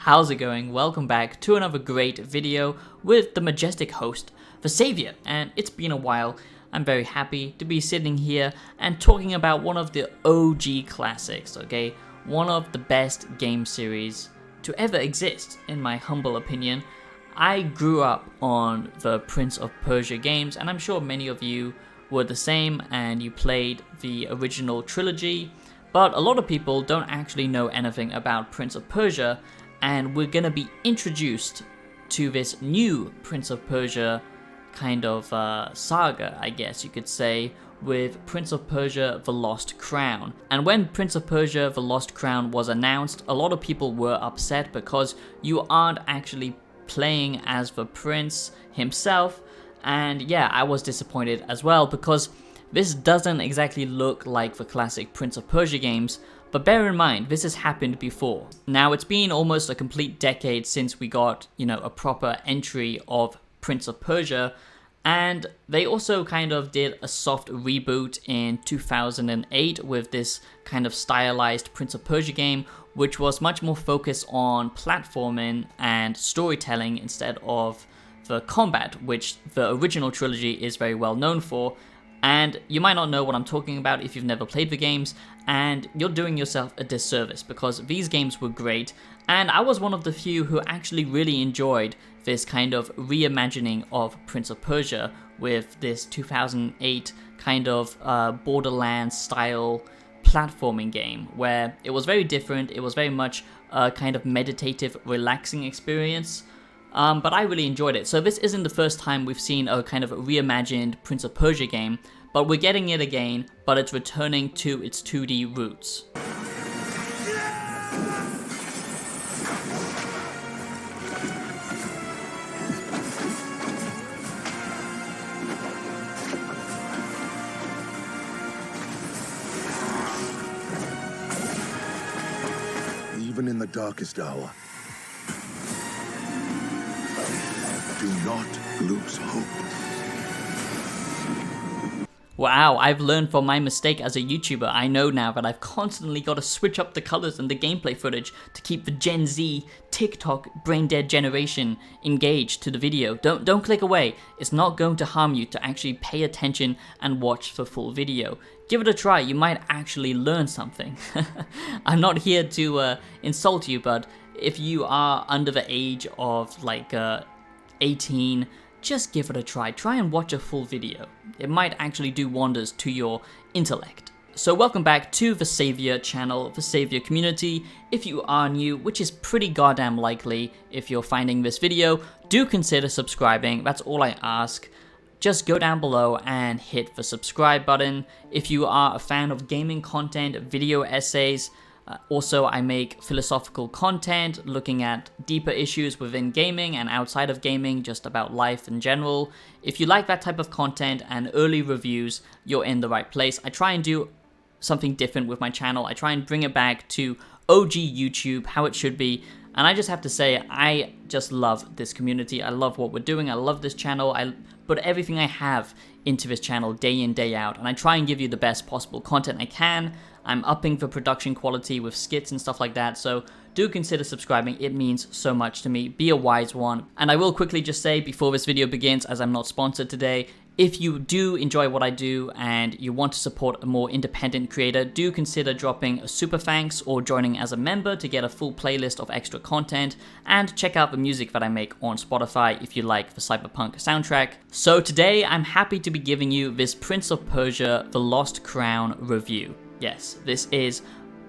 How's it going? Welcome back to another great video with the majestic host, the Savior. And it's been a while. I'm very happy to be sitting here and talking about one of the OG classics, okay? One of the best game series to ever exist, in my humble opinion. I grew up on the Prince of Persia games, and I'm sure many of you were the same and you played the original trilogy, but a lot of people don't actually know anything about Prince of Persia, and we're gonna be introduced to this new Prince of Persia kind of saga, I guess you could say, with Prince of Persia The Lost Crown. And when Prince of Persia The Lost Crown was announced, a lot of people were upset because you aren't actually playing as the prince himself. And yeah, I was disappointed as well because this doesn't exactly look like the classic Prince of Persia games. But bear in mind, this has happened before. Now, it's been almost a complete decade since we got, a proper entry of Prince of Persia, and they also kind of did a soft reboot in 2008 with this kind of stylized Prince of Persia game, which was much more focused on platforming and storytelling instead of the combat, which the original trilogy is very well known for. And you might not know what I'm talking about if you've never played the games, and you're doing yourself a disservice because these games were great, and I was one of the few who actually really enjoyed this kind of reimagining of Prince of Persia with this 2008 kind of Borderlands style platforming game where it was very different. It was very much a kind of meditative, relaxing experience. But I really enjoyed it. So this isn't the first time we've seen a kind of reimagined Prince of Persia game, but we're getting it again, but it's returning to its 2D roots. Even in the darkest hour, do not lose hope. Wow, I've learned from my mistake as a YouTuber. I know now that I've constantly got to switch up the colors and the gameplay footage to keep the Gen Z, TikTok, brain-dead generation engaged to the video. Don't click away. It's not going to harm you to actually pay attention and watch the full video. Give it a try, you might actually learn something. I'm not here to insult you, but if you are under the age of 18, just give it a try. Try and watch a full video. It might actually do wonders to your intellect. So welcome back to the Savior channel, the Savior community. If you are new, which is pretty goddamn likely if you're finding this video, do consider subscribing. That's all I ask. Just go down below and hit the subscribe button. If you are a fan of gaming content, video essays, also, I make philosophical content looking at deeper issues within gaming and outside of gaming, just about life in general. If you like that type of content and early reviews, you're in the right place. I try and do something different with my channel. I try and bring it back to OG YouTube, how it should be. And I just have to say, I just love this community. I love what we're doing. I love this channel. I put everything I have into this channel day in, day out. And I try and give you the best possible content I can. I'm upping the production quality with skits and stuff like that, so do consider subscribing. It means so much to me. Be a wise one. And I will quickly just say before this video begins, as I'm not sponsored today, if you do enjoy what I do and you want to support a more independent creator, do consider dropping a super thanks or joining as a member to get a full playlist of extra content, and check out the music that I make on Spotify if you like the cyberpunk soundtrack. So today I'm happy to be giving you this Prince of Persia The Lost Crown review. Yes, this is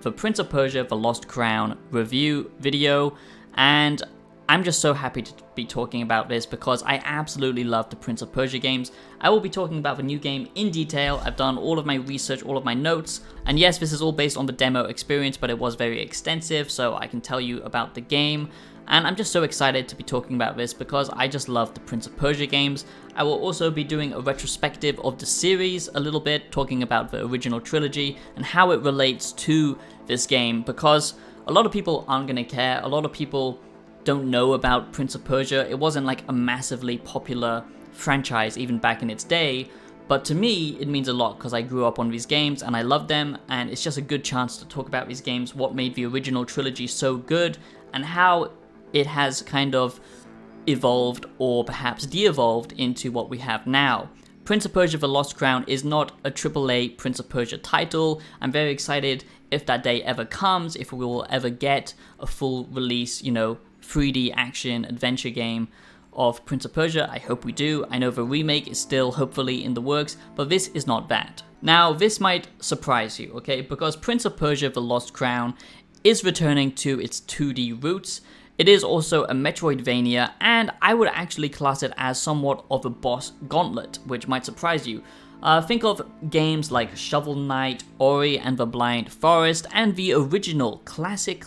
the Prince of Persia The Lost Crown review video, and I'm just so happy to be talking about this because I absolutely love the Prince of Persia games. I will be talking about the new game in detail. I've done all of my research, all of my notes, and yes, this is all based on the demo experience, but it was very extensive, so I can tell you about the game. And I'm just so excited to be talking about this because I just love the Prince of Persia games. I will also be doing a retrospective of the series a little bit, talking about the original trilogy and how it relates to this game, because a lot of people aren't going to care. A lot of people don't know about Prince of Persia. It wasn't like a massively popular franchise even back in its day, But to me, it means a lot because I grew up on these games and I love them, and it's just a good chance to talk about these games, what made the original trilogy so good, and how it has kind of evolved or perhaps de-evolved into what we have now. Prince of Persia The Lost Crown is not a AAA Prince of Persia title. I'm very excited if that day ever comes, if we will ever get a full release, 3D action adventure game of Prince of Persia. I hope we do. I know the remake is still hopefully in the works, but this is not that. Now, this might surprise you, okay? Because Prince of Persia The Lost Crown is returning to its 2D roots. It is also a Metroidvania, and I would actually class it as somewhat of a boss gauntlet, which might surprise you. Think of games like Shovel Knight, Ori and the Blind Forest, and the original classic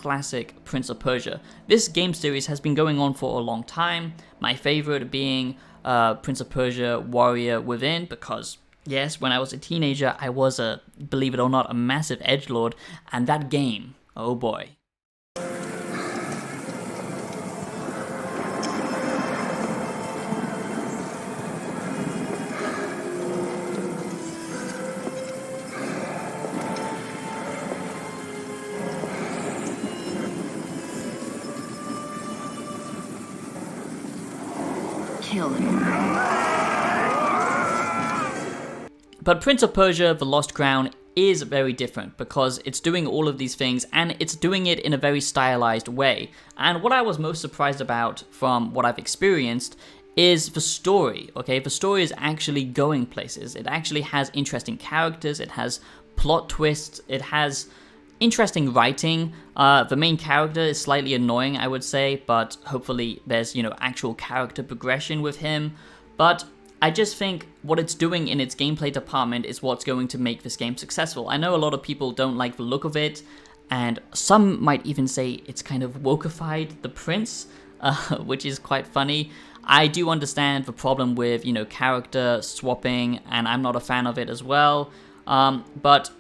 Prince of Persia. This game series has been going on for a long time, my favorite being Prince of Persia Warrior Within, because yes, when I was a teenager, I was believe it or not, a massive edgelord, and that game, oh boy. Kill him. But Prince of Persia The Lost Crown is very different because it's doing all of these things and it's doing it in a very stylized way. And what I was most surprised about from what I've experienced is the story, okay? The story is actually going places. It actually has interesting characters, it has plot twists, it has interesting writing. The main character is slightly annoying, I would say, but hopefully there's, actual character progression with him. But I just think what it's doing in its gameplay department is what's going to make this game successful. I know a lot of people don't like the look of it, and some might even say it's kind of wokeified the prince, which is quite funny. I do understand the problem with, character swapping, and I'm not a fan of it as well. But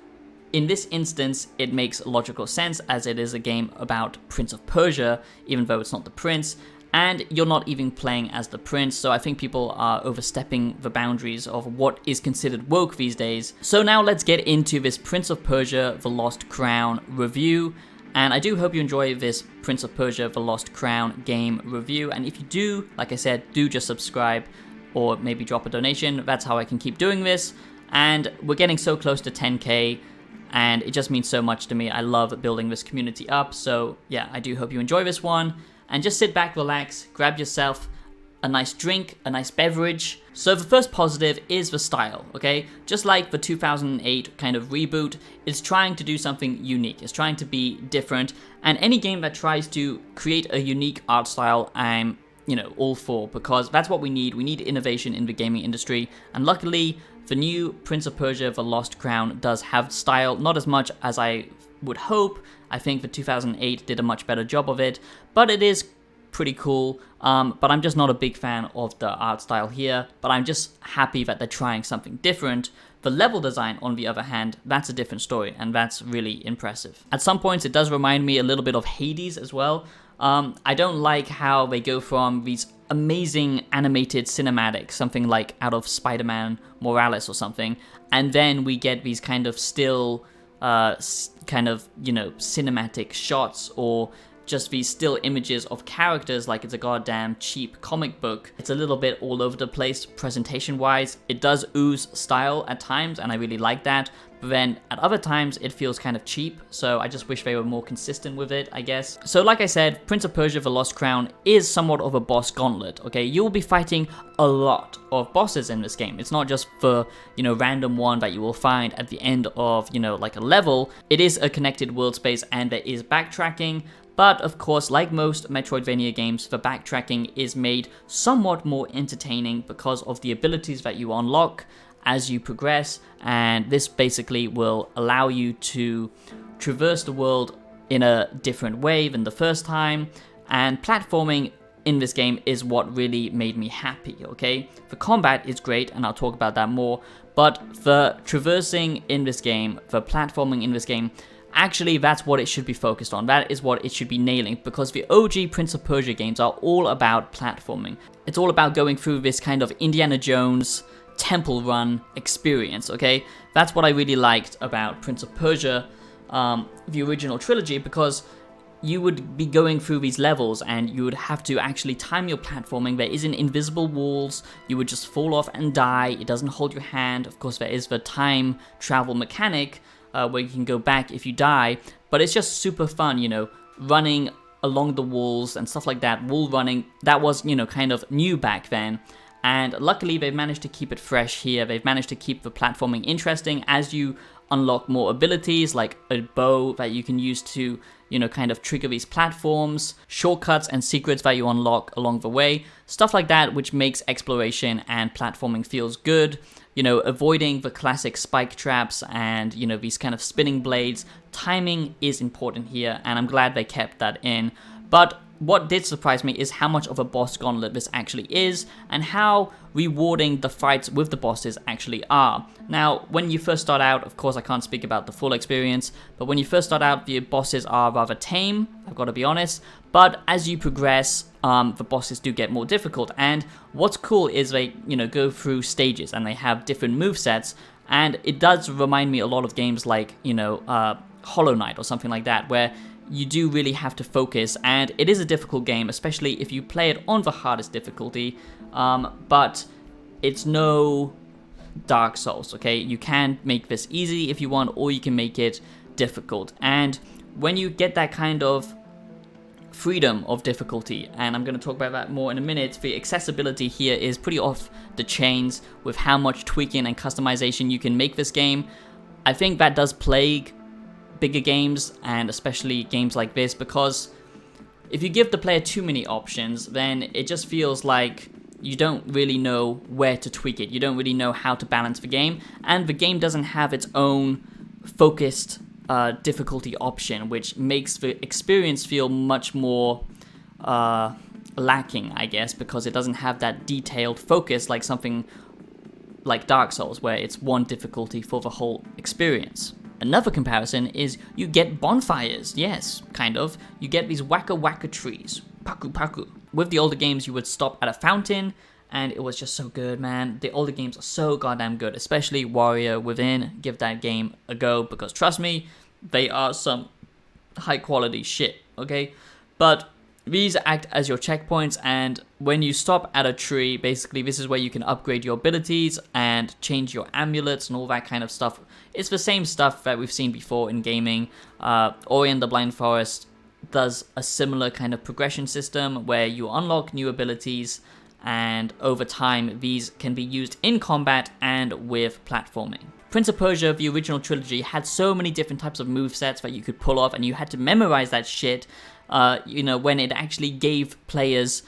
in this instance, it makes logical sense as it is a game about Prince of Persia, even though it's not the prince, and you're not even playing as the prince, so I think people are overstepping the boundaries of what is considered woke these days. So now let's get into this Prince of Persia The Lost Crown review, and I do hope you enjoy this Prince of Persia The Lost Crown game review, and if you do, like I said, do just subscribe or maybe drop a donation. That's how I can keep doing this, and we're getting so close to 10k, and it just means so much to me. I love building this community up, so yeah, I do hope you enjoy this one. And just sit back, relax, grab yourself a nice drink, a nice beverage. So the first positive is the style, okay? Just like the 2008 kind of reboot, it's trying to do something unique. It's trying to be different. And any game that tries to create a unique art style, I'm, all for, because that's what we need. We need innovation in the gaming industry. And luckily, the new Prince of Persia The Lost Crown does have style, not as much as I would hope. I think the 2008 did a much better job of it, but it is pretty cool. But I'm just not a big fan of the art style here, but I'm just happy that they're trying something different. The level design, on the other hand, that's a different story, and that's really impressive. At some points, it does remind me a little bit of Hades as well. I don't like how they go from these amazing animated cinematics, something like out of Spider-Man Morales or something, and then we get these kind of still cinematic shots, or just these still images of characters like it's a goddamn cheap comic book. It's a little bit all over the place presentation wise. It does ooze style at times, and I really like that, but then at other times it feels kind of cheap, so I just wish they were more consistent with it, I guess. So like I said, Prince of Persia The Lost Crown is somewhat of a boss gauntlet, okay? You'll be fighting a lot of bosses in this game. It's not just the, random one that you will find at the end of, like a level. It is a connected world space and there is backtracking, but of course, like most Metroidvania games, the backtracking is made somewhat more entertaining because of the abilities that you unlock as you progress, and this basically will allow you to traverse the world in a different way than the first time, and platforming in this game is what really made me happy, okay? The combat is great, and I'll talk about that more, but the traversing in this game, the platforming in this game, actually that's what it should be focused on. That is what it should be nailing, because the OG Prince of Persia games are all about platforming. It's all about going through this kind of Indiana Jones temple run experience, okay? That's what I really liked about Prince of Persia, the original trilogy, because you would be going through these levels and you would have to actually time your platforming. There isn't invisible walls, you would just fall off and die. It doesn't hold your hand. Of course, there is the time travel mechanic where you can go back if you die, but it's just super fun, you know, running along the walls and stuff like that. Wall running, that was, you know, kind of new back then. And luckily they've managed to keep it fresh here. They've managed to keep the platforming interesting as you unlock more abilities, like a bow that you can use to, you know, kind of trigger these platforms, shortcuts and secrets that you unlock along the way, stuff like that, which makes exploration and platforming feels good. You know, avoiding the classic spike traps and, you know, these kind of spinning blades. Timing is important here, and I'm glad they kept that in. But what did surprise me is how much of a boss gauntlet this actually is, and how rewarding the fights with the bosses actually are. Now, when you first start out, of course I can't speak about the full experience, but when you first start out, the bosses are rather tame, I've got to be honest, but as you progress, the bosses do get more difficult, and what's cool is they, you know, go through stages, and they have different movesets, and it does remind me a lot of games like, you know, Hollow Knight or something like that, where you do really have to focus, and it is a difficult game, especially if you play it on the hardest difficulty, but it's no Dark Souls, okay? You can make this easy if you want, or you can make it difficult, and when you get that kind of freedom of difficulty, and I'm going to talk about that more in a minute, the accessibility here is pretty off the chains with how much tweaking and customization you can make this game. I think that does plague bigger games, and especially games like this, because if you give the player too many options, then it just feels like you don't really know where to tweak it. You don't really know how to balance the game, and the game doesn't have its own focused difficulty option, which makes the experience feel much more lacking, I guess, because it doesn't have that detailed focus like something like Dark Souls, where it's one difficulty for the whole experience. Another comparison is you get bonfires. Yes, kind of. You get these wacka trees. Paku paku. With the older games, you would stop at a fountain, and it was just so good, man. The older games are so goddamn good, especially Warrior Within. Give that game a go, because trust me, they are some high quality shit, okay? But these act as your checkpoints, and when you stop at a tree, basically this is where you can upgrade your abilities and change your amulets and all that kind of stuff. It's the same stuff that we've seen before in gaming. Ori and the Blind Forest does a similar kind of progression system where you unlock new abilities, and over time these can be used in combat and with platforming. Prince of Persia, the original trilogy, had so many different types of movesets that you could pull off, and you had to memorize that shit, you know, when it actually gave players,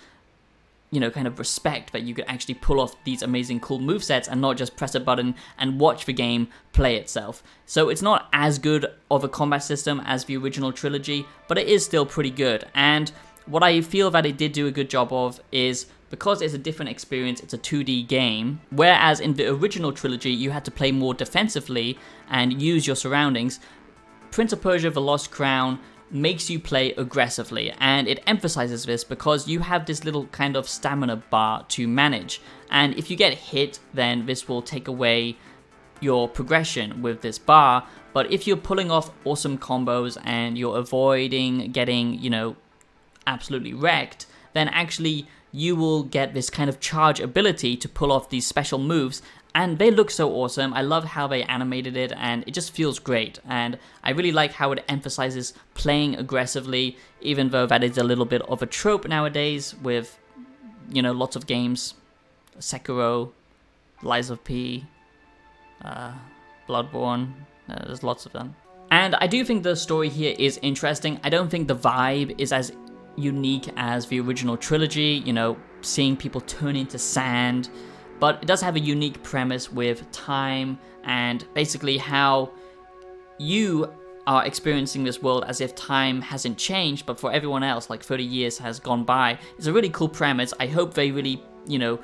you know, kind of respect that you could actually pull off these amazing cool movesets and not just press a button and watch the game play itself. So it's not as good of a combat system as the original trilogy, but it is still pretty good. And what I feel that it did do a good job of is, because it's a different experience, it's a 2D game, whereas in the original trilogy you had to play more defensively and use your surroundings, Prince of Persia The Lost Crown makes you play aggressively, and it emphasizes this because you have this little kind of stamina bar to manage, and if you get hit, then this will take away your progression with this bar. But if you're pulling off awesome combos and you're avoiding getting, you know, absolutely wrecked, then actually you will get this kind of charge ability to pull off these special moves, and they look so awesome. I love how they animated it, and it just feels great, and I really like how it emphasizes playing aggressively, even though that is a little bit of a trope nowadays with, you know, lots of games. Sekiro, Lies of P, Bloodborne, there's lots of them. And I do think the story here is interesting. I don't think the vibe is as unique as the original trilogy, you know, seeing people turn into sand, but it does have a unique premise with time and basically how you are experiencing this world as if time hasn't changed, but for everyone else, like 30 years has gone by. It's a really cool premise. I hope they really, you know,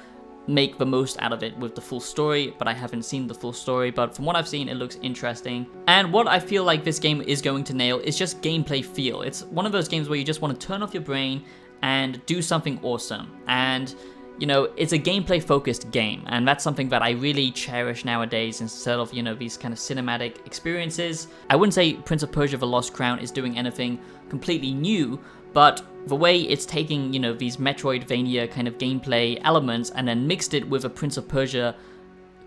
make the most out of it with the full story, but I haven't seen the full story, but from what I've seen, it looks interesting. And what I feel like this game is going to nail is just gameplay feel. It's one of those games where you just want to turn off your brain and do something awesome. And you know, it's a gameplay focused game, and that's something that I really cherish nowadays instead of, you know, these kind of cinematic experiences. I wouldn't say Prince of Persia The Lost Crown is doing anything completely new, but the way it's taking, you know, these Metroidvania kind of gameplay elements and then mixed it with a Prince of Persia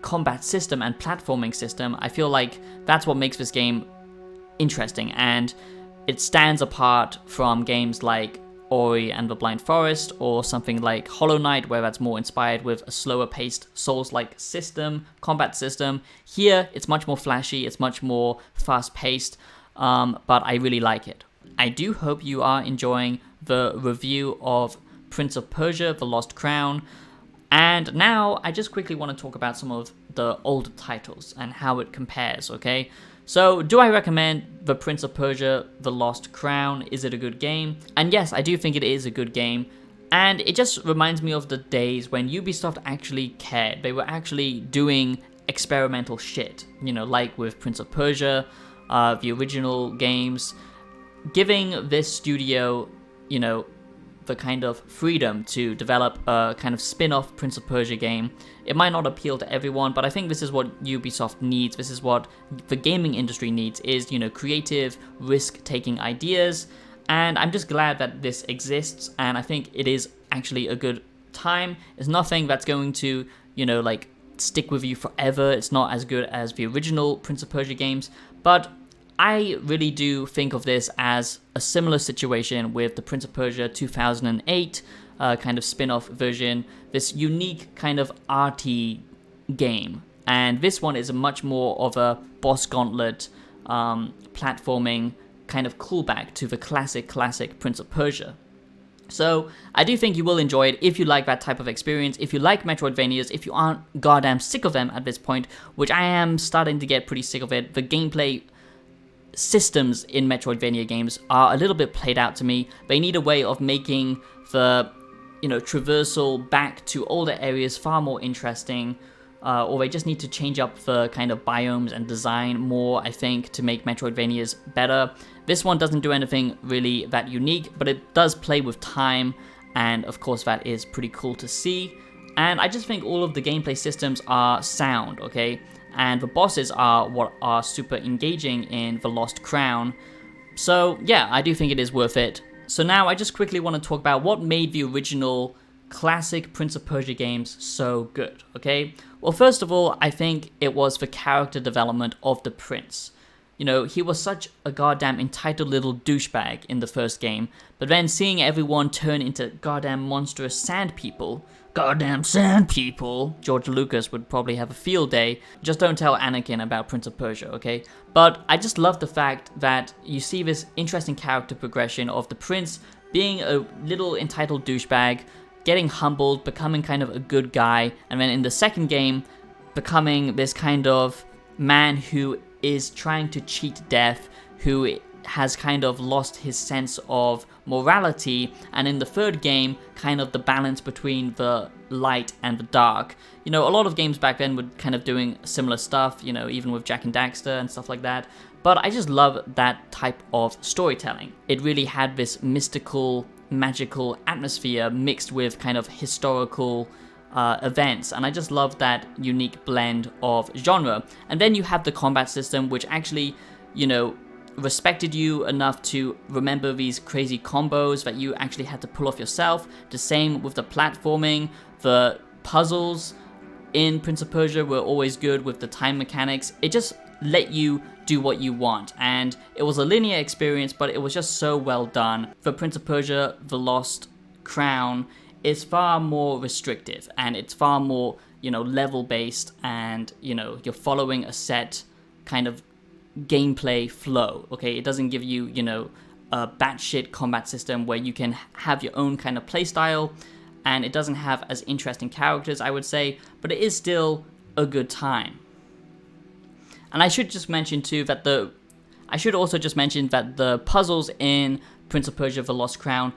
combat system and platforming system, I feel like that's what makes this game interesting, and it stands apart from games like Ori and the Blind Forest, or something like Hollow Knight, where that's more inspired with a slower paced Souls-like combat system. Here, it's much more flashy, it's much more fast paced, but I really like it. I do hope you are enjoying the review of Prince of Persia The Lost Crown. And now, I just quickly want to talk about some of the older titles and how it compares, okay? So, do I recommend the Prince of Persia The Lost Crown? Is it a good game? And yes, I do think it is a good game. And it just reminds me of the days when Ubisoft actually cared. They were actually doing experimental shit, you know, like with Prince of Persia, the original games, giving this studio, you know, the kind of freedom to develop a kind of spin-off Prince of Persia game. It might not appeal to everyone, but I think this is what Ubisoft needs. This is what the gaming industry needs, is, you know, creative, risk-taking ideas. And I'm just glad that this exists, and I think it is actually a good time. It's nothing that's going to, you know, like, stick with you forever. It's not as good as the original Prince of Persia games, but I really do think of this as a similar situation with the Prince of Persia 2008 kind of spin-off version, this unique kind of arty game. And this one is a much more of a boss gauntlet platforming kind of callback to the classic Prince of Persia. So I do think you will enjoy it if you like that type of experience, if you like Metroidvanias, if you aren't goddamn sick of them at this point, which I am starting to get pretty sick of it. The gameplay systems in Metroidvania games are a little bit played out to me. They need a way of making the, you know, traversal back to older areas far more interesting, or they just need to change up the kind of biomes and design more, I think, to make Metroidvanias better. This one doesn't do anything really that unique, but it does play with time, and of course that is pretty cool to see. And I just think all of the gameplay systems are sound, okay? And the bosses are what are super engaging in The Lost Crown. So yeah, I do think it is worth it. So now I just quickly want to talk about what made the original classic Prince of Persia games so good, okay? Well, first of all, I think it was the character development of the prince. You know, he was such a goddamn entitled little douchebag in the first game, but then seeing everyone turn into goddamn monstrous sand people, George Lucas would probably have a field day. Just don't tell Anakin about Prince of Persia, okay? But I just love the fact that you see this interesting character progression of the prince being a little entitled douchebag, getting humbled, becoming kind of a good guy, and then in the second game, becoming this kind of man who is trying to cheat death, who has kind of lost his sense of morality, and in the third game, kind of the balance between the light and the dark. You know, a lot of games back then were kind of doing similar stuff, you know, even with Jak and Daxter and stuff like that, but I just love that type of storytelling. It really had this mystical, magical atmosphere mixed with kind of historical events, and I just love that unique blend of genre. And then you have the combat system, which actually, you know, respected you enough to remember these crazy combos that you actually had to pull off yourself. The same with the platforming. The puzzles in Prince of Persia were always good with the time mechanics. It just let you do what you want, and it was a linear experience, but it was just so well done. For Prince of Persia The Lost Crown, is far more restrictive, and it's far more, you know, level based, and, you know, you're following a set kind of gameplay flow, okay? It doesn't give you, you know, a batshit combat system where you can have your own kind of playstyle, and it doesn't have as interesting characters, I would say, but it is still a good time. And I should also just mention that the puzzles in Prince of Persia The Lost Crown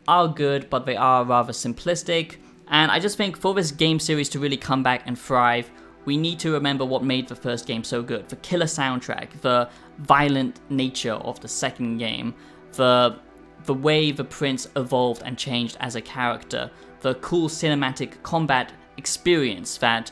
are good, but they are rather simplistic. And I just think for this game series to really come back and thrive, we need to remember what made the first game so good. The killer soundtrack, the violent nature of the second game, the the way the prince evolved and changed as a character, the cool cinematic combat experience that,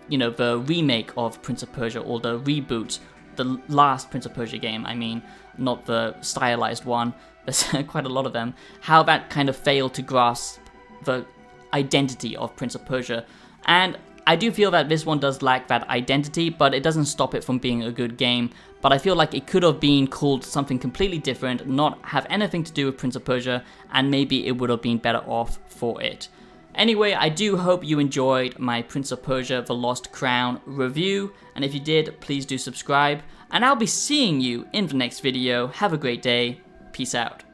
you know, the remake of Prince of Persia, or the reboot, the last Prince of Persia game, I mean, not the stylized one, there's quite a lot of them, how that kind of failed to grasp the identity of Prince of Persia. And I do feel that this one does lack that identity, but it doesn't stop it from being a good game. But I feel like it could have been called something completely different, not have anything to do with Prince of Persia, and maybe it would have been better off for it. Anyway, I do hope you enjoyed my Prince of Persia The Lost Crown review, and if you did, please do subscribe, and I'll be seeing you in the next video. Have a great day. Peace out.